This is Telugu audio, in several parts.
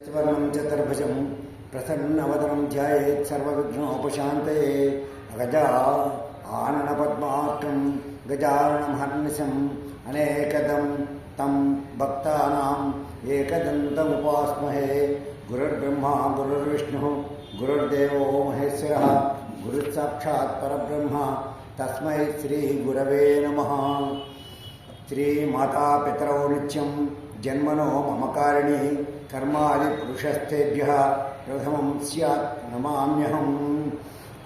स्वर्णं चतुर्भुजं प्रसन्नवदनं ध्यायेत् सर्वविघ्नोपशान्तये गजा आननपद्मार्कं गजाननमहर्निशम् अनेकदं तं भक्तानाम् एकदन्तमुपास्महे। गुरुर्ब्रह्मा गुरुर्विष्णुः गुरुर्देवो महेश्वरः गुरुस्साक्षात् परब्रह्म तस्मै श्रीगुरवे नमः। श्रीमाता पितरौ नित्यं जन्मनो मम कारिणी कर्मादिपुरुषस्तेभ्यः प्रथमं स्यात् नमाम्यहं।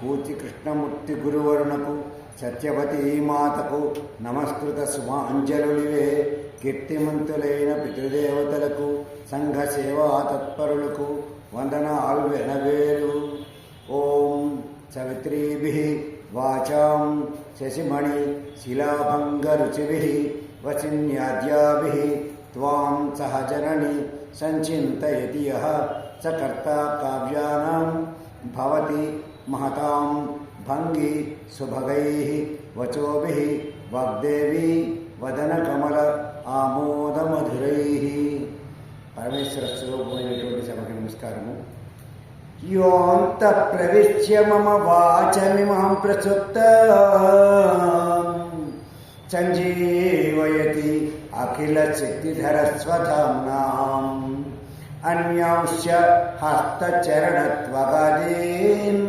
కూచి కృష్ణమూర్తి గురువరుణకు సత్యవతీ మాతకు నమస్కృత సుమాంజలులివే కీర్తిమంతులైన పితృదేవతలకు సంఘ సేవా తత్పరులకు వందనాలు వెనవేలు. ఓం సవిత్రీభిః వాచాం శశిమణి శిలాభంగరుచిభిః వసిన్యాద్యాభిః త్వాం సహజనని సంచింతయతి యః స కర్తా కావ్యానాం భవతి महतां भंगी सुभगैः वचोभिः वाग्देवी वदनकमल आमोदमधुरैः. परमेश्वर स्वरूपమైనటువంటి సభకి నమస్కారము. యోంతః ప్రవిశ్య మమ వాచమిమాం ప్రసుప్తాం సంజీవయతి అఖిల శక్తిధరస్వధామ్నాం అన్యాంశ హస్తచరణత్వగాదీన్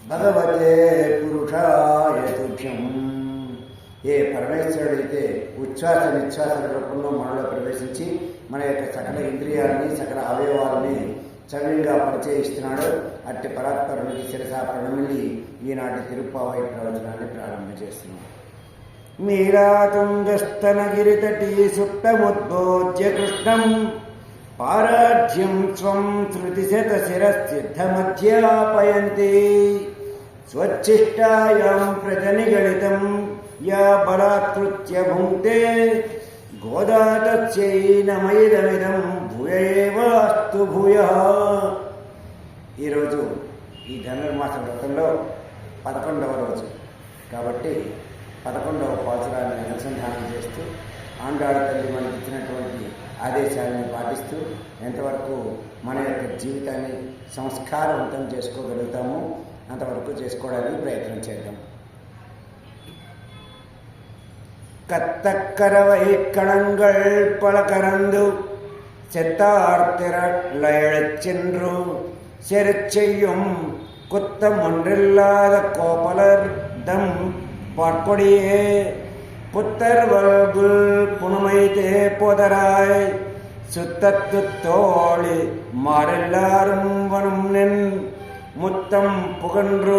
భగవతే పురుషాయ తుభ్యం. ఏ పరమేశ్వరుడైతే ఉచ్ఛ్వాస నిశ్వాస రూపంలో మనలో ప్రవేశించి మన యొక్క సకల ఇంద్రియాలని సకల అవయవాలని సవ్యంగా పరిచయిస్తున్నాడో అట్టి పరాత్పరునికి శిరసా ప్రణమిల్లి ఈనాటి తిరుప్పావై ప్రవచనాన్ని ప్రారంభం చేస్తున్నాం. మీరాతుంగస్తనగిరితటీ సుప్తముద్బోధ్య కృష్ణం పారాఢ్యం స్వం శృతిశతశిరసిద్ధమధ్యాపయంతి స్వచ్ఛిష్టాయాం ప్రజనిగళితం యా బలాత్కృత్య భుంక్తే గోదా తస్యై నమైదమిదం భూయేవాస్తు భూయః. ఈరోజు ఈ ధనుర్మాస వ్రతంలో 11వ రోజు కాబట్టి 11వ పాసురాన్ని అనుసంధానం చేస్తూ ఆండాళ్ళ తల్లి మనకి ఇచ్చినటువంటి ఆదేశాలను పాటిస్తూ ఎంతవరకు మన యొక్క జీవితాన్ని సంస్కారవంతం చేసుకోగలుగుతామో అంతవరకు చేసుకోవడానికి ప్రయత్నం చేద్దాం. கத்தக்கரவை கணங்கள் பல கறந்து செத்தார்த்திர லயழச் சென்று செருச்செய்யும் குத்தம் ஒன்றில்லாத கோபலர் தம் பாட்கொடியே புத்தர் வல்குல் புணுமைத்தே போதராய் சுத்தத்து தோழி மாறெல்லாரும் வனும் நின் முத்தம் புகன்று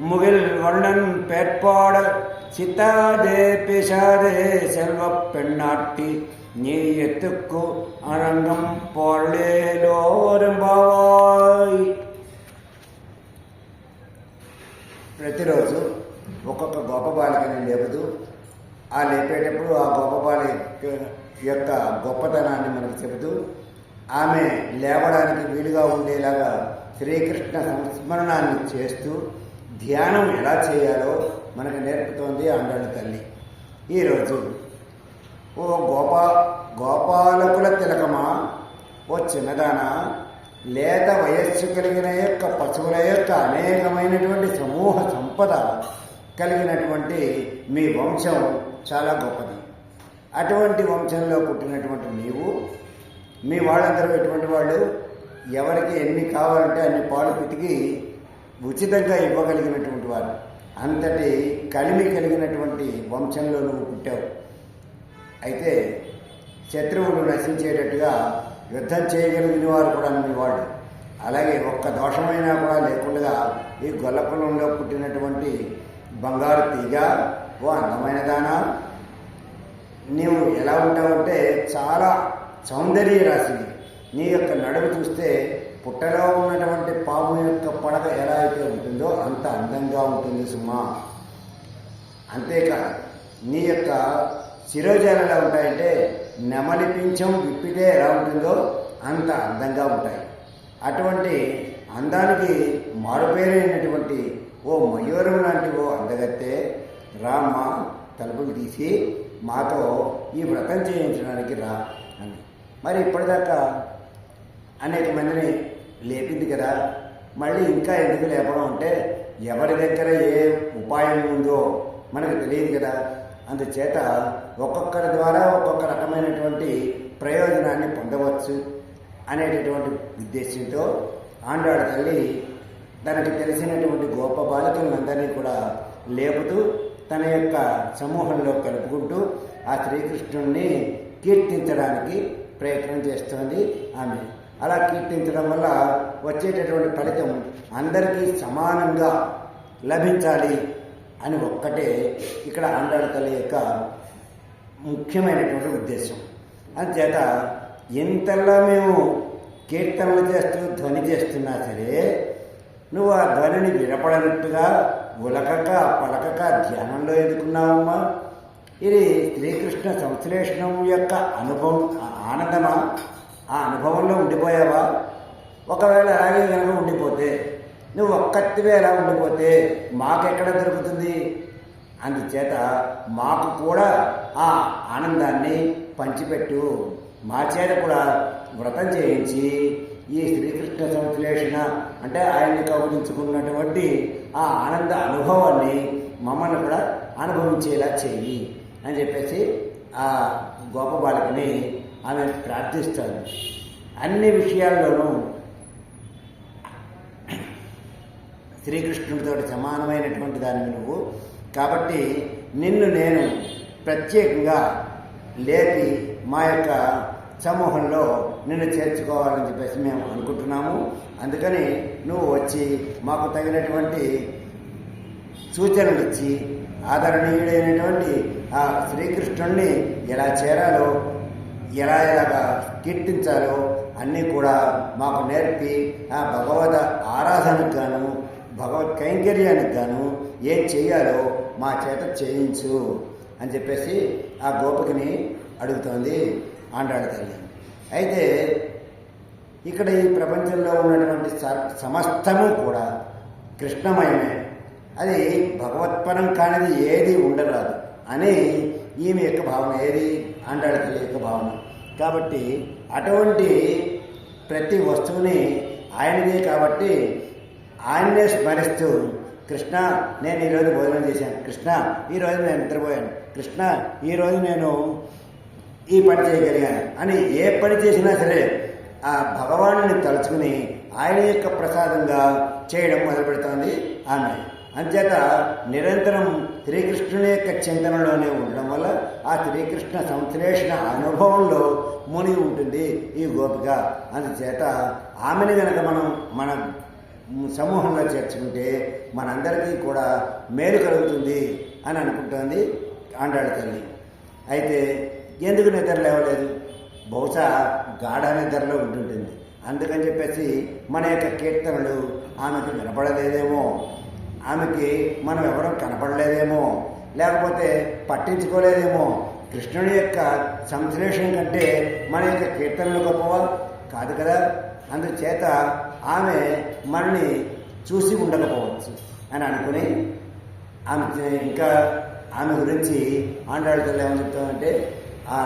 முகில் வண்ணன் பேட்பாட சித்தாதே பேசாதே செல்வ பெண்ணாட்டி நீ எத்துக்கு அரங்கம் పోర్లేలోరంబాయ్. ప్రతిరోజు ఒక్కొక్క గొప్ప బాలికని లేపుతూ ఆ లేపేటప్పుడు ఆ గొప్ప బాలిక యొక్క గొప్పతనాన్ని మనకు చెబుతూ ఆమె లేవడానికి వీలుగా ఉండేలాగా శ్రీకృష్ణ సంస్మరణాన్ని చేస్తూ ధ్యానం ఎలా చేయాలో మనకు నేర్పుతోంది ఆండాళ్ళ తల్లి. ఈరోజు ఓ గోపాలకుల తిలకమా, ఓ చిన్నదానా, లేత వయస్సు కలిగిన యొక్క పశువుల యొక్క అనేకమైనటువంటి సమూహ సంపద కలిగినటువంటి మీ వంశం చాలా గొప్పది. అటువంటి వంశంలో పుట్టినటువంటి నీవు, మీ వాళ్ళందరూ ఎటువంటి వాళ్ళు, ఎవరికి ఎన్ని కావాలంటే అన్ని పాలు పితికి ఉచితంగా ఇవ్వగలిగినటువంటి వారు. అంతటి కలిమి కలిగినటువంటి వంశంలో నువ్వు పుట్టావు. అయితే శత్రువులు నశించేటట్టుగా యుద్ధం చేయగలిగిన వారు కూడా మీ వాళ్ళు. అలాగే ఒక్క దోషమైనా కూడా లేకుండా ఈ గొల్లకులంలో పుట్టినటువంటి బంగారు తీగ, ఓ అందమైన దానా, నీవు ఎలా ఉంటావంటే చాలా సౌందర్య రాశివి. నీ యొక్క నడుము చూస్తే పుట్టలో ఉన్నటువంటి పాము యొక్క పడక ఎలా అయితే ఉంటుందో అంత అందంగా ఉంటుంది సుమా. అంతేకాదు నీ యొక్క శిరోజాలు ఎలా ఉంటాయంటే నెమలి పింఛం విప్పితే ఎలా ఉంటుందో అంత అందంగా ఉంటాయి. అటువంటి అందానికి మారుపేరైనటువంటి ఓ మయూరం లాంటి ఓ అందగత్తే రామ తలుపులు తీసి మాతో ఈ వ్రతం చేయించడానికి రా అని. మరి ఇప్పటిదాకా అనేక మందిని లేపింది కదా, మళ్ళీ ఇంకా ఎందుకు లేపడం అంటే ఎవరి దగ్గర ఏ ఉపాయం ఉందో మనకు తెలియదు కదా. అందుచేత ఒక్కొక్కరి ద్వారా ఒక్కొక్క రకమైనటువంటి ప్రయోజనాన్ని పొందవచ్చు అనేటటువంటి ఉద్దేశంతో ఆండాళ్ళ తల్లి తనకి తెలిసినటువంటి గొప్ప బాలికలందరినీ కూడా లేపుతూ తన యొక్క సమూహంలో కలుపుకుంటూ ఆ శ్రీకృష్ణుణ్ణి కీర్తించడానికి ప్రయత్నం చేస్తోంది ఆమె. అలా కీర్తించడం వల్ల వచ్చేటటువంటి ఫలితం అందరికీ సమానంగా లభించాలి అని ఒక్కటే ఇక్కడ ఆండాళ్ళ తల్లి యొక్క ముఖ్యమైనటువంటి ఉద్దేశం. అందుచేత ఎంతలా మేము కీర్తనలు చేస్తూ ధ్వని చేస్తున్నా సరే నువ్వు ఆ ధ్వనిని వినపడనట్టుగా ఉలకక పలకక ధ్యానంలో ఎదుకున్నావమ్మా. ఇది శ్రీకృష్ణ సంశ్లేషణం యొక్క అనుభవం, ఆనందమా? ఆ అనుభవంలో ఉండిపోయావా? ఒకవేళ అలాగే కనుక ఉండిపోతే, నువ్వు ఒక్కటివే ఎలా ఉండిపోతే మాకెక్కడ దొరుకుతుంది? అందుచేత మాకు కూడా ఆ ఆనందాన్ని పంచిపెట్టు, మా చేత కూడా వ్రతం చేయించి ఈ శ్రీకృష్ణ సంశ్లేషణ అంటే ఆయన్ని కౌగులించుకున్నటువంటి ఆ ఆనంద అనుభవాన్ని మమ్మల్ని కూడా అనుభవించేలా చెయ్యి అని చెప్పేసి ఆ గోప బాలికని ఆమె ప్రార్థిస్తాను. అన్ని విషయాల్లోనూ శ్రీకృష్ణుడితో సమానమైనటువంటి దానివి నువ్వు. కాబట్టి నిన్ను నేను ప్రత్యేకంగా లేపి మా యొక్క సమూహంలో నిన్ను చేర్చుకోవాలని చెప్పేసి మేము అనుకుంటున్నాము. అందుకని నువ్వు వచ్చి మాకు తగినటువంటి సూచనలు ఇచ్చి ఆదరణీయుడైనటువంటి ఆ శ్రీకృష్ణుణ్ణి ఎలా చేరాలో, ఎలాగా కీర్తించాలో అన్నీ కూడా మాకు నేర్పి ఆ భగవద్ ఆరాధనకు గాను భగవత్ కైంకర్యానికి గాను ఏం చెయ్యాలో మా చేత చేయించు అని చెప్పేసి ఆ గోపికని అడుగుతోంది ఆండాళ్ళ తల్లి. అయితే ఇక్కడ ఈ ప్రపంచంలో ఉన్నటువంటి సమస్తము కూడా కృష్ణమయమే, అది భగవత్పరం కానిది ఏది ఉండరాదు అని ఈమె యొక్క భావన. ఏది? ఆండాళ్ళ తల్లి యొక్క భావన. కాబట్టి అటువంటి ప్రతి వస్తువుని ఆయనదే కాబట్టి ఆయన్నే స్మరిస్తూ కృష్ణ నేను ఈరోజు భోజనం చేశాను, కృష్ణ ఈరోజు నేను నిద్రపోయాను, కృష్ణ ఈరోజు నేను ఈ పని చేయగలిగాను అని ఏ పని చేసినా సరే ఆ భగవానుని తలుచుకుని ఆయన యొక్క ప్రసాదంగా చేయడం మొదలు పెడుతోంది ఆమె. అంచేత నిరంతరం శ్రీకృష్ణుని యొక్క చింతనలోనే ఉండడం వల్ల ఆ శ్రీకృష్ణ సంశ్లేషణ అనుభవంలో మునిగి ఉంటుంది ఈ గోపిక. అందుచేత ఆమెను కనుక మనం మన సమూహంలో చేర్చుకుంటే మనందరికీ కూడా మేలు కలుగుతుంది అని అనుకుంటోంది ఆండాళ్ళ తల్లి. అయితే ఎందుకు నిద్ర లేవలేదు? బహుశా గాఢ నిద్రలో ఉంటుంటుంది. అందుకని చెప్పేసి మన యొక్క కీర్తనలు ఆమెకు వినపడలేదేమో, ఆమెకి మనం ఎవరూ కనపడలేదేమో, లేకపోతే పట్టించుకోలేదేమో. కృష్ణుడి యొక్క సంశ్లేషణ కంటే మన యొక్క కీర్తనలు గొప్పవా? కాదు కదా. అందుచేత ఆమె మనని చూసి ఉండకపోవచ్చు అని అనుకుని ఇంకా ఆమె గురించి ఆండాళ్ళ తల్లి ఏమని చెప్తామంటే, ఆ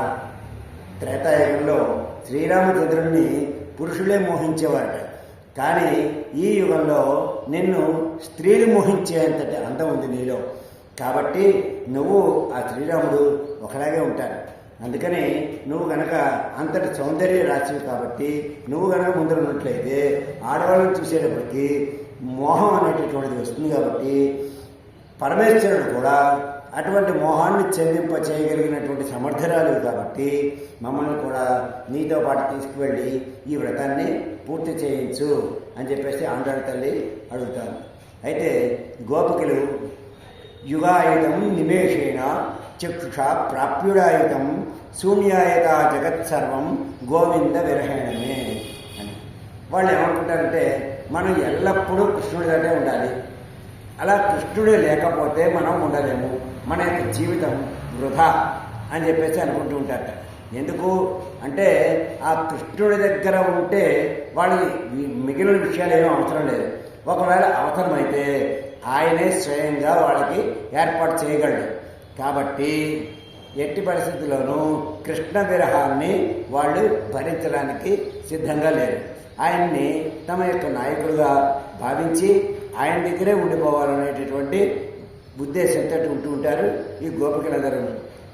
త్రేతాయుగంలో శ్రీరామచంద్రుడిని పురుషులే మోహించేవారట, కానీ ఈ యుగంలో నిన్ను స్త్రీలు మోహించేంతటి అందం ఉంది నీలో. కాబట్టి నువ్వు ఆ శ్రీరాముడు ఒకలాగే ఉంటాడు. అందుకని నువ్వు కనుక అంతటి సౌందర్య రాశివి కాబట్టి నువ్వు కనుక ముందరున్నట్లయితే ఆడవాళ్ళని చూసేటప్పటికీ మోహం అనేటటువంటిది వస్తుంది. కాబట్టి పరమేశ్వరుడు కూడా అటువంటి మోహాన్ని చెల్లింప చేయగలిగినటువంటి సమర్థురాలు కాబట్టి మమ్మల్ని కూడా నీతో పాటు తీసుకువెళ్ళి ఈ వ్రతాన్ని పూర్తి చేయించు అని చెప్పేసి ఆండాళ్ళ తల్లి అడుగుతాను. అయితే గోపికలు యుగాయుధం నిమేషేణ చక్షుష ప్రాప్యుడాయుధం శూన్యాయత జగత్సర్వం గోవింద విరహేణమే అని వాళ్ళు ఏమనుకుంటారంటే మనం ఎల్లప్పుడూ కృష్ణుడి దగ్గరే ఉండాలి, అలా కృష్ణుడే లేకపోతే మనం ఉండలేము, మన యొక్క జీవితం వృధా అని చెప్పేసి అనుకుంటూ ఉంటారట. ఎందుకు అంటే ఆ కృష్ణుడి దగ్గర ఉంటే వాళ్ళకి మిగిలిన విషయాలు ఏమీ అవసరం లేదు. ఒకవేళ అవసరమైతే ఆయనే స్వయంగా వాళ్ళకి ఏర్పాటు చేయగలడు. కాబట్టి ఎట్టి పరిస్థితుల్లోనూ కృష్ణ విరహాన్ని వాళ్ళు భరించడానికి సిద్ధంగా లేరు. ఆయన్ని తమ యొక్క నాయకుడుగా భావించి ఆయన దగ్గరే ఉండిపోవాలనేటటువంటి ఉద్దేశంతో ఉంటూ ఉంటారు ఈ గోపికలందరూ.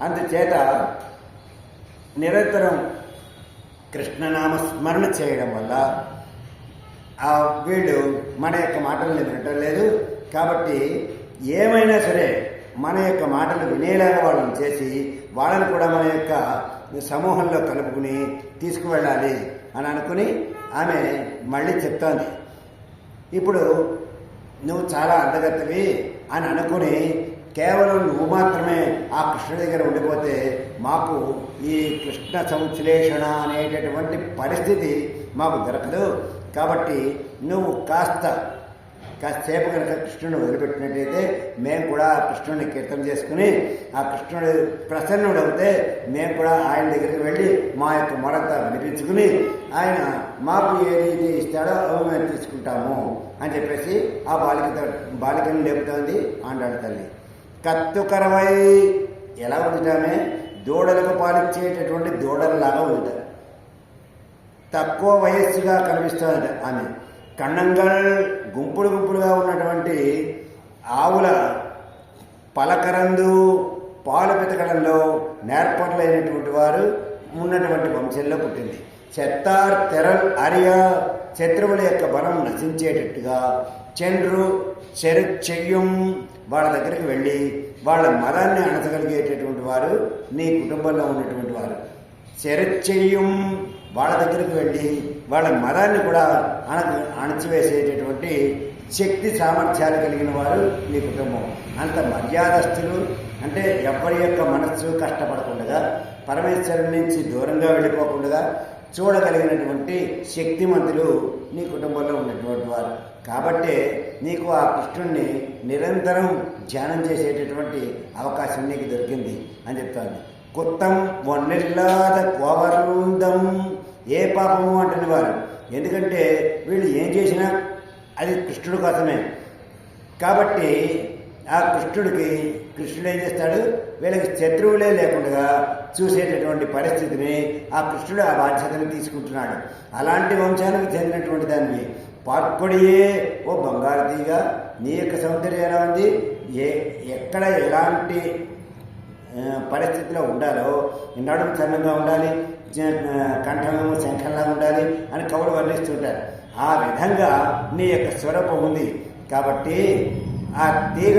అందుచేత నిరంతరం కృష్ణనామ స్మరణ చేయడం వల్ల వీళ్ళు మన యొక్క మాటలను వినటం లేదు. కాబట్టి ఏమైనా సరే మన యొక్క మాటలు వినేలాగా వాళ్ళని చేసి వాళ్ళని కూడా మన యొక్క సమూహంలో కలుపుకుని తీసుకువెళ్ళాలి అని అనుకుని ఆమె మళ్ళీ చెప్తోంది. ఇప్పుడు నువ్వు చాలా అందగత్తవి అని అనుకుని కేవలం నువ్వు మాత్రమే ఆ కృష్ణుడి దగ్గర ఉండిపోతే మాకు ఈ కృష్ణ సంశ్లేషణ అనేటటువంటి పరిస్థితి మాకు దొరకదు. కాబట్టి నువ్వు కాసేపు కనుక కృష్ణుని వదిలిపెట్టినట్టయితే మేము కూడా ఆ కృష్ణుడిని కీర్తన చేసుకుని ఆ కృష్ణుడు ప్రసన్నుడు అవుతే మేము కూడా ఆయన దగ్గరికి వెళ్ళి మా యొక్క మొరంతా వినిపించుకుని ఆయన మాకు ఏది ఇస్తాడో అవి మేము తీసుకుంటాము అని చెప్పేసి ఆ బాలికను లేపుతోంది ఆండాడు తల్లి. కత్తు కరవై ఎలా ఉందిటామే దూడలకు పాలించేటటువంటి దూడలలాగా ఉంటారు. తక్కువ వయస్సుగా కనిపిస్తుంది ఆమె. కన్నంగల్ గుంపులుగా ఉన్నటువంటి ఆవుల పలకరందు పాలు పితకడంలో నేర్పర్లైనటువంటి వారు ఉన్నటువంటి వంశంలో పుట్టింది. చెత్తార్ తెరల్ అరియా శత్రువుల యొక్క బలం నశించేటట్టుగా చండ్రు చెయ్యం వాళ్ళ దగ్గరికి వెళ్ళి వాళ్ళ మదాన్ని అణచగలిగేటటువంటి వారు నీ కుటుంబంలో ఉన్నటువంటి వారు. చెయ్యం వాళ్ళ దగ్గరికి వెళ్ళి వాళ్ళ మదాన్ని కూడా అణచివేసేటటువంటి శక్తి సామర్థ్యాలు కలిగిన వారు నీ కుటుంబం. అంత మర్యాదస్తులు అంటే ఎవరి యొక్క మనస్సు కష్టపడకుండా పరమేశ్వరుని నుంచి దూరంగా వెళ్ళిపోకుండా చూడగలిగినటువంటి శక్తిమంతులు నీ కుటుంబంలో ఉన్నటువంటి వారు. కాబట్టే నీకు ఆ కృష్ణుణ్ణి నిరంతరం ధ్యానం చేసేటటువంటి అవకాశం నీకు దొరికింది అని చెప్తాను. కుత్తం ఒన్నెల్లాద కోవరుందం ఏ పాపము అంటున్న వారు. ఎందుకంటే వీళ్ళు ఏం చేసినా అది కృష్ణుడి కోసమే. కాబట్టి ఆ కృష్ణుడు ఏం చేస్తాడు, వీళ్ళకి శత్రువులే లేకుండా చూసేటటువంటి పరిస్థితిని ఆ కృష్ణుడు ఆ బాధ్యతను తీసుకుంటున్నాడు. అలాంటి వంశానికి చెందినటువంటి దాన్ని పార్కొడియే ఓ బంగారతీగా నీ యొక్క సౌందర్యం ఎలా ఉంది, ఎక్కడ ఎలాంటి పరిస్థితిలో ఉండాలో, నడుము సన్నంగా ఉండాలి, కంఠము శంఖంలా ఉండాలి అని కవులు వర్ణిస్తుంటారు. ఆ విధంగా నీ యొక్క స్వరూపం ఉంది. కాబట్టి ఆ తీగ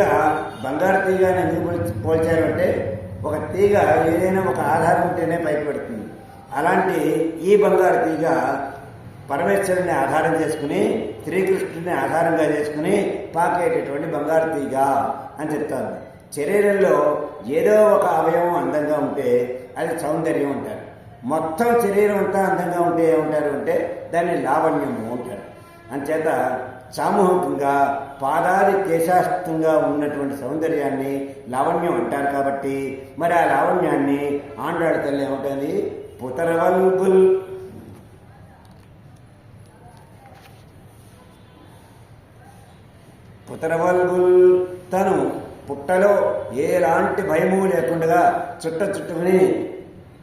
బంగారు తీగ అని ఎందుకు పోల్చారు అంటే ఒక తీగ ఏదైనా ఒక ఆధారం ఉంటేనే పైకి పెడుతుంది. అలాంటి ఈ బంగారు తీగ పరమేశ్వరుని ఆధారం చేసుకుని శ్రీకృష్ణుడిని ఆధారంగా చేసుకుని పాకేటటువంటి బంగారు తీగ అని చెప్తాను. శరీరంలో ఏదో ఒక అవయవం అందంగా ఉంటే అది సౌందర్యం అంటారు. మొత్తం శరీరం అంతా అందంగా ఉంటే ఏమంటారు అంటే దాన్ని లావణ్యము అంటారు. అంచేత సామూహికంగా పాదాది కేశాస్తంగా ఉన్నటువంటి సౌందర్యాన్ని లావణ్యం అంటారు. కాబట్టి మరి ఆ లావణ్యాన్ని ఆండాడు తల్లి ఏమంటుంది, పుతరవల్బుల్ తను పుట్టలో ఎలాంటి భయము లేకుండా చుట్టుకుని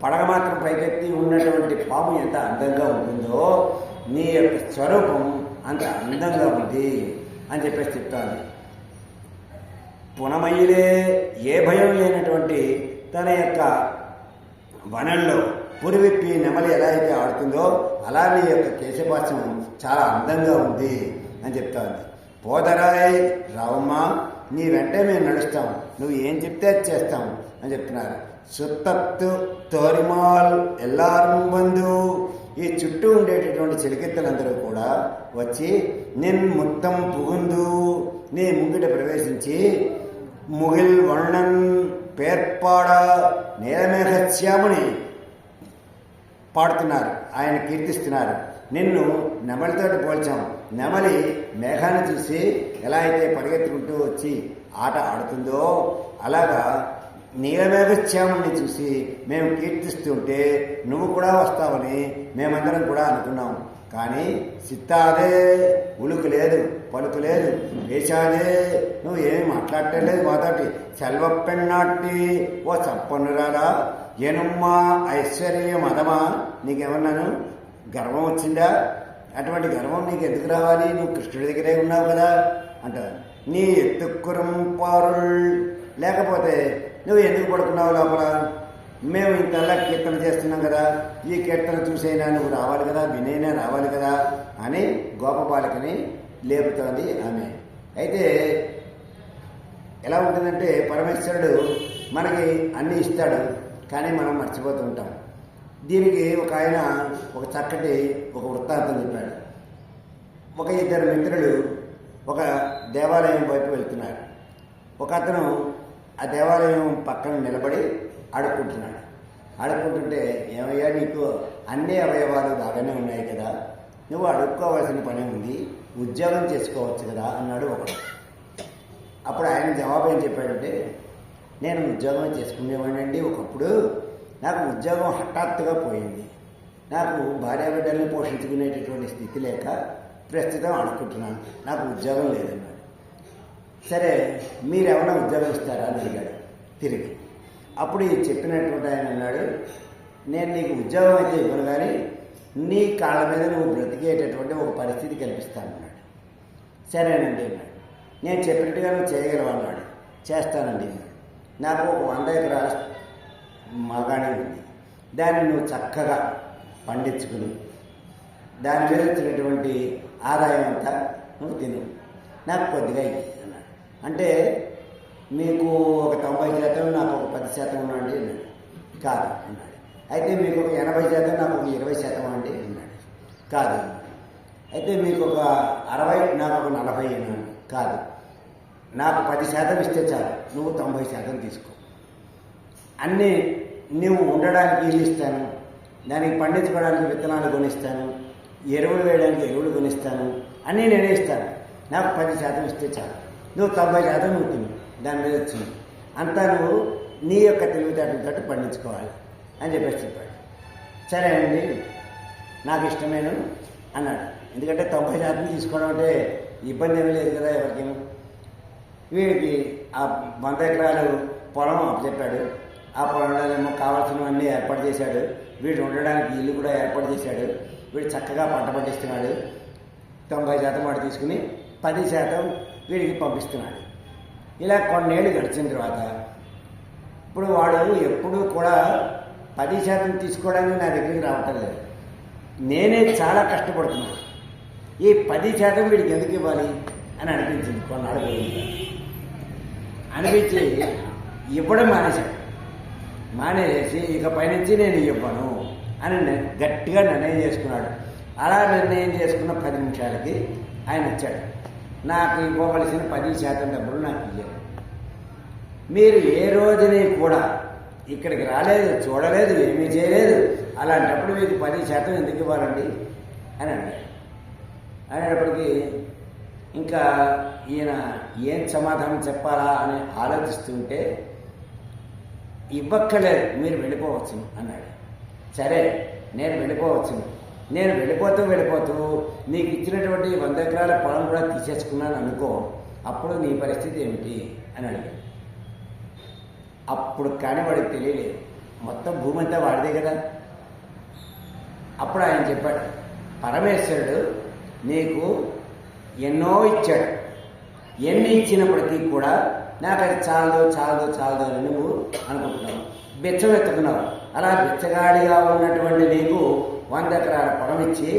పడగ మాత్రం పైకెత్తి ఉన్నటువంటి పాము ఎంత అందంగా ఉంటుందో నీ యొక్క స్వరూపం అంత అందంగా ఉంది అని చెప్పేసి చెప్తాను. పునమయ్యలే ఏ భయం లేనటువంటి తన యొక్క వనంలో పురివిప్పి నెమలి ఎలా అయితే ఆడుతుందో అలా నీ యొక్క కేశపాశం చాలా అందంగా ఉంది అని చెప్తాను. పోదరాయ్ రావమ్మా, నీ వెంటే మేము నడుస్తాం, నువ్వు ఏం చెప్తే అది చేస్తాం అని చెప్తున్నారు. సుత్తత్తు తోరిమాల్ ఎల్లారం బంధు, ఈ చుట్టూ ఉండేటటువంటి చిలికెత్తలందరూ కూడా వచ్చి మొత్తం పుగుందు నీ ముంగిట ప్రవేశించి ముగిల్ వర్ణన్ పేర్పాడ నీలమేఘశ్యాముని పాడుతున్నారు, ఆయన కీర్తిస్తున్నారు. నిన్ను నెమలితోటి పోల్చాం. నెమలి మేఘాన్ని చూసి ఎలా అయితే పరిగెత్తుకుంటూ వచ్చి ఆట ఆడుతుందో అలాగా నీలమేఘశ్యాముని చూసి మేము కీర్తిస్తుంటే నువ్వు కూడా వస్తావని మేమందరం కూడా అనుకున్నాం. కానీ సిత్తాదే, ఉలుకు లేదు, పలుకు లేదు, వేశాదే, నువ్వు ఏమి మాట్లాడటలేదు మాతోటి. సెల్వపెన్నాటి ఓ సంపన్నురాలా, ఏనుమ్మా ఐశ్వర్యం అదమా, నీకేమన్నాను గర్వం వచ్చిందా? అటువంటి గర్వం నీకు ఎందుకు రావాలి? నువ్వు కృష్ణుడి దగ్గరే ఉన్నావు కదా అంటారు. నీ ఎత్తుక్కురం పారుల్, లేకపోతే నువ్వు ఎందుకు పడుకున్నావు లోపల? మేము ఇంతలా కీర్తన చేస్తున్నాం కదా, ఈ కీర్తన చూసైనా నువ్వు రావాలి కదా, వినైనా రావాలి కదా అని గోపబాలికని లేపుతోంది ఆమె. అయితే ఎలా ఉంటుందంటే పరమేశ్వరుడు మనకి అన్నీ ఇస్తాడు, కానీ మనం మర్చిపోతూ ఉంటాం. దీనికి ఆయన ఒక చక్కటి వృత్తాంతం చెప్పాడు. ఒక ఇద్దరు మిత్రులు ఒక దేవాలయం వైపు వెళ్తున్నారు. ఒక అతను ఆ దేవాలయం పక్కన నిలబడి అడుక్కుంటున్నాడు. అడుక్కుంటుంటే, ఏమయ్యా నీకు అన్ని అవయవాలు బాగానే ఉన్నాయి కదా, నువ్వు అడుక్కోవాల్సిన పని ఉంది, ఉద్యోగం చేసుకోవచ్చు కదా అన్నాడు ఒకడు. అప్పుడు ఆయన జవాబు ఏం చెప్పాడంటే, నేను ఉద్యోగం చేసుకునేవాడినండి, ఒకప్పుడు నాకు ఉద్యోగం హఠాత్తుగా పోయింది, నాకు భార్యాబిడ్డల్ని పోషించుకునేటటువంటి స్థితి లేక ప్రస్తుతం అడుక్కుంటున్నాను, నాకు ఉద్యోగం లేదన్నాడు. సరే మీరేమన్నా ఉద్యోగం ఇస్తారా అని అడిగాడు తిరిగి. అప్పుడు చెప్పినటువంటి ఆయన అన్నాడు, నేను నీకు ఉద్యోగం అయితే ఇవ్వను, కానీ నీ కాళ్ళ మీద నువ్వు బ్రతికేటటువంటి ఒక పరిస్థితి కల్పిస్తానన్నాడు. సరేనండి అన్నాడు. నేను చెప్పినట్టుగా నువ్వు చేయగలవు అన్నాడు. చేస్తానండి అన్నాడు. నాకు ఒక 100 ఎకరాల మాగాణి ఉంది, దాన్ని నువ్వు చక్కగా పండించుకుని దాని మీద వచ్చినటువంటి ఆదాయం అంతా నువ్వు తిను, నాకు కొద్దిగా ఇవ్వు అన్నాడు. అంటే మీకు ఒక 90%, నాకు ఒక 10% ఉండండి అన్నాడు. కాదు అన్నాడు. అయితే మీకు ఒక 80%, నాకు ఒక 20% అండి అన్నాడు. కాదు. అయితే మీకు ఒక 60, నాకు ఒక 40 అన్నాడు. కాదు. నాకు 10% ఇస్తే చాలు, నువ్వు 90% తీసుకో, అన్నీ నువ్వు ఉండడానికి ఇల్లు ఇస్తాను, దానికి పండించుకోవడానికి విత్తనాలు కొనిస్తాను, ఎరువులు వేయడానికి ఎరువులు కొనిస్తాను, అన్నీ నేనే ఇస్తాను, నాకు 10% ఇస్తే చాలు, నువ్వు 90% నువ్వు తిను, దాని మీద వచ్చింది అంతా నువ్వు నీ యొక్క తెలివితేటలతో పండించుకోవాలి అని చెప్పాడు. సరే అండి, నాకు ఇష్టమేను అన్నాడు. ఎందుకంటే 90% తీసుకోవడం అంటే ఇబ్బంది ఏమీ లేదు కదా ఎవరికేమో. వీడికి ఆ 100 ఎకరాలు పొలం అప్పచెప్పాడు. ఆ పొలంలోనేమో కావాల్సినవన్నీ ఏర్పాటు చేశాడు. వీడు ఉండడానికి ఇల్లు కూడా ఏర్పాటు చేశాడు. వీడు చక్కగా పంట పండిస్తున్నాడు. 90% వాడు తీసుకుని 10% వీడికి పంపిస్తున్నాడు. ఇలా కొన్నేళ్ళు గడిచిన తర్వాత ఇప్పుడు వాడు ఎప్పుడూ కూడా 10% తీసుకోవడానికి నా దగ్గరికి రావటం లేదు. నేనే చాలా కష్టపడుతున్నాను. ఈ 10% వీడికి ఎందుకు ఇవ్వాలి అని అనిపించింది. కొన్నాళ్ళు అనిపించి ఇవ్వడం మానేసి ఇక పైనుంచి నేను ఇవ్వను అని గట్టిగా నిర్ణయం చేసుకున్నాడు. అలా నిర్ణయం చేసుకున్న 10 నిమిషాలకి ఆయన వచ్చాడు. నాకు ఇవ్వవలసిన 10% డబ్బులు నాకు ఇవ్వలేదు. మీరు ఏ రోజుని కూడా ఇక్కడికి రాలేదు, చూడలేదు, ఏమీ చేయలేదు, అలాంటప్పుడు మీకు 10% ఎందుకు ఇవ్వాలండి అని అన్నాడు. అనేటప్పటికీ ఇంకా ఈయన ఏం సమాధానం చెప్పాలా అని ఆలోచిస్తుంటే, ఇవ్వక్కలేదు, మీరు వెళ్ళిపోవచ్చును అన్నాడు. సరే నేను వెళ్ళిపోవచ్చును, నేను వెళ్ళిపోతూ నీకు ఇచ్చినటువంటి 100 ఎకరాల పొలం కూడా తీసేసుకున్నాను అనుకో, అప్పుడు నీ పరిస్థితి ఏమిటి అని అడిగాడు. అప్పుడు కానీ వాడికి తెలియలేదు, మొత్తం భూమి అంతా వాడిదే కదా. అప్పుడు ఆయన చెప్పాడు, పరమేశ్వరుడు నీకు ఎన్నో ఇచ్చాడు, ఎన్ని ఇచ్చినప్పటికీ కూడా నాకు అది చాలదు అని నువ్వు అనుకుంటున్నావు, బెచ్చం ఎత్తుకున్నావు. అలా బెచ్చగాడిగా ఉన్నటువంటి నీకు 100 ఎకరాల పొలం ఇచ్చి,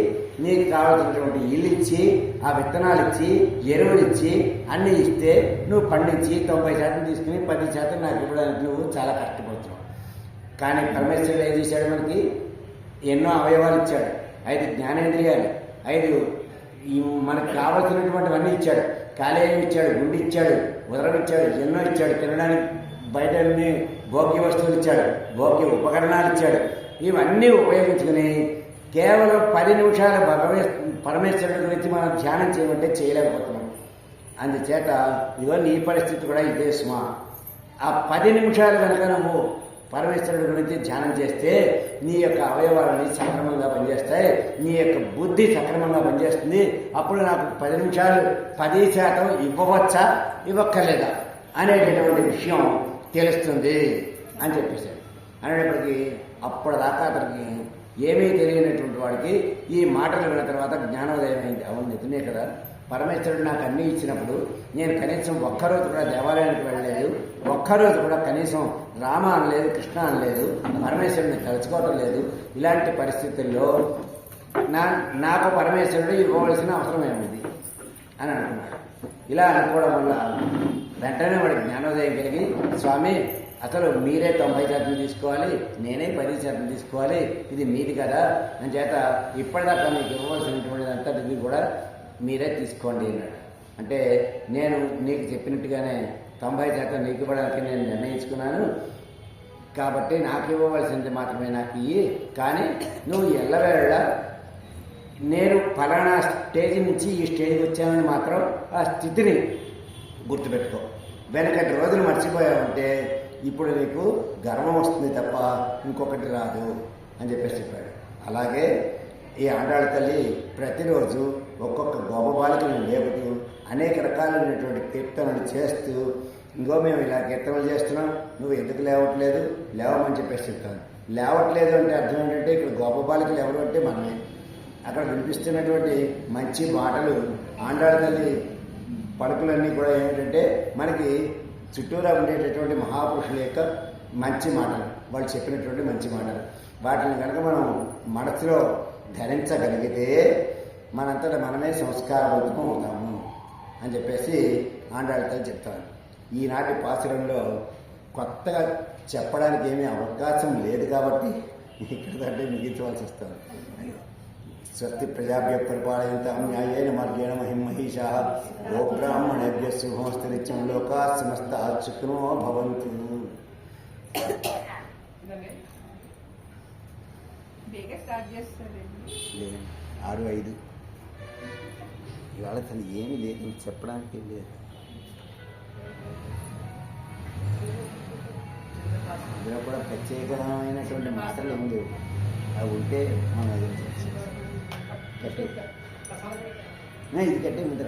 నీకు కావాల్సినటువంటి ఇల్లు ఇచ్చి, ఆ విత్తనాలు ఇచ్చి, ఎరువులు ఇచ్చి, అన్నీ ఇస్తే నువ్వు పండించి 90% తీసుకుని 10% నాకు ఇవ్వడానికి నువ్వు చాలా కష్టపడుతున్నావు. కానీ పరమేశ్వరుడు ఏం చేశాడు, మనకి ఎన్నో అవయవాలు ఇచ్చాడు, 5 జ్ఞానేంద్రియాలు, 5 మనకు కావలసినటువంటివన్నీ ఇచ్చాడు. కాలేయం ఇచ్చాడు, గుండె ఇచ్చాడు, ఉదరం ఇచ్చాడు, ఎన్నో ఇచ్చాడు. తినడానికి బయట భోగ్య వస్తువులు ఇచ్చాడు, భోగ్య ఉపకరణాలు ఇచ్చాడు. ఇవన్నీ ఉపయోగించుకుని కేవలం 10 నిమిషాలు పరమేశ్వరుడి గురించి మనం ధ్యానం చేయమంటే చేయలేకపోతున్నాం. అందుచేత ఇదో నీ పరిస్థితి కూడా ఇదే సుమా ఆ 10 నిమిషాలు కనుక నువ్వు పరమేశ్వరుడి గురించి ధ్యానం చేస్తే నీ యొక్క అవయవాలని సక్రమంగా పనిచేస్తాయి, నీ యొక్క బుద్ధి సక్రమంగా పనిచేస్తుంది. అప్పుడు నాకు 10 నిమిషాలు 10% ఇవ్వవచ్చా ఇవ్వక్కర్లేదా అనేటటువంటి విషయం తెలుస్తుంది అని చెప్పేశాడు. అనేటప్పటికీ అప్పటిదాకా అతనికి ఏమీ తెలియనటువంటి వాడికి ఈ మాటలు విన్న తర్వాత జ్ఞానోదయం అయింది. అవును, నిజమే కదా, పరమేశ్వరుడు నాకు అన్నీ ఇచ్చినప్పుడు నేను కనీసం ఒక్కరోజు కూడా దేవాలయానికి వెళ్ళలేదు, ఒక్కరోజు కూడా కనీసం రామ అనలేదు, కృష్ణ అనలేదు, పరమేశ్వరుడిని తలుచుకోవటం లేదు. ఇలాంటి పరిస్థితుల్లో నాకు పరమేశ్వరుడు ఇవ్వవలసిన అవసరం ఏమిటి అని అనుకున్నాడు. ఇలా అనుకోవడం వల్ల వెంటనే వాడి జ్ఞానోదయం కలిగి, స్వామి అసలు మీరే 90% తీసుకోవాలి, నేనే 10% తీసుకోవాలి, ఇది మీది కదా అని చేత ఇప్పటిదాకా మీకు ఇవ్వవలసినటువంటి అంతటిది కూడా మీరే తీసుకోండి అన్నాడు. అంటే నేను నీకు చెప్పినట్టుగానే 90% నీకు ఇవ్వడానికి నేను నిర్ణయించుకున్నాను కాబట్టి నాకు ఇవ్వవలసింది మాత్రమే నాకు ఇయ్యి, కానీ నువ్వు ఎల్లవేళ నేను ఫలానా స్టేజ్ నుంచి ఈ స్టేజ్కి వచ్చానని మాత్రం ఆ స్థితిని గుర్తుపెట్టుకో. వెనకటి రోజులు మర్చిపోయావంటే ఇప్పుడు నీకు గర్వం వస్తుంది తప్ప ఇంకొకటి రాదు అని చెప్పేసి చెప్పాడు. అలాగే ఈ ఆండాళ్ళ తల్లి ప్రతిరోజు ఒక్కొక్క గోప బాలికను లేపుతూ అనేక రకాలైనటువంటి కీర్తనలు చేస్తూ, ఇంకో మేము ఇలా కీర్తనలు చేస్తున్నాం, నువ్వు ఎందుకు లేవట్లేదు, లేవమని చెప్పేసి చెప్తాను. లేవట్లేదు అంటే అర్థం ఏంటంటే ఇక్కడ గోప బాలికలు ఎవరు అంటే మనమే. అక్కడ వినిపిస్తున్నటువంటి మంచి మాటలు ఆండాళ్ళ తల్లి పలుకులన్నీ కూడా ఏమిటంటే మనకి చుట్టూరా ఉండేటటువంటి మహాపురుషుల యొక్క మంచి మాటలు, వాళ్ళు చెప్పినటువంటి మంచి మాటలు. వాటిని కనుక మనం మనసులో ధరించగలిగితే మనంతటా మనమే సంస్కారవంతం అవుతాము అని చెప్పేసి ఆండాళ్ళతో చెప్తాను. ఈనాటి పాసురంలో కొత్తగా చెప్పడానికి ఏమీ అవకాశం లేదు కాబట్టి ఇక్కడ ముగించవలసి వస్తుంది. స్వస్తి ప్రజాభ్య పరిపాలయంతాం న్యాయేన మార్గేణ మహిమహీషా గో బ్రాహ్మణేభ్య శుభమస్తు నిత్యం లోకా సమస్తా సుఖినో భవంతు. లేదు 6:05 ఇవాళ తను ఏమీ లేదు చెప్పడానికి లేదు. ఇందులో కూడా ప్రత్యేకమైనటువంటి మాటలు ఏమి లేవు. అవి ఉంటే మనం కట్టే ఇది కట్టే ముద్ర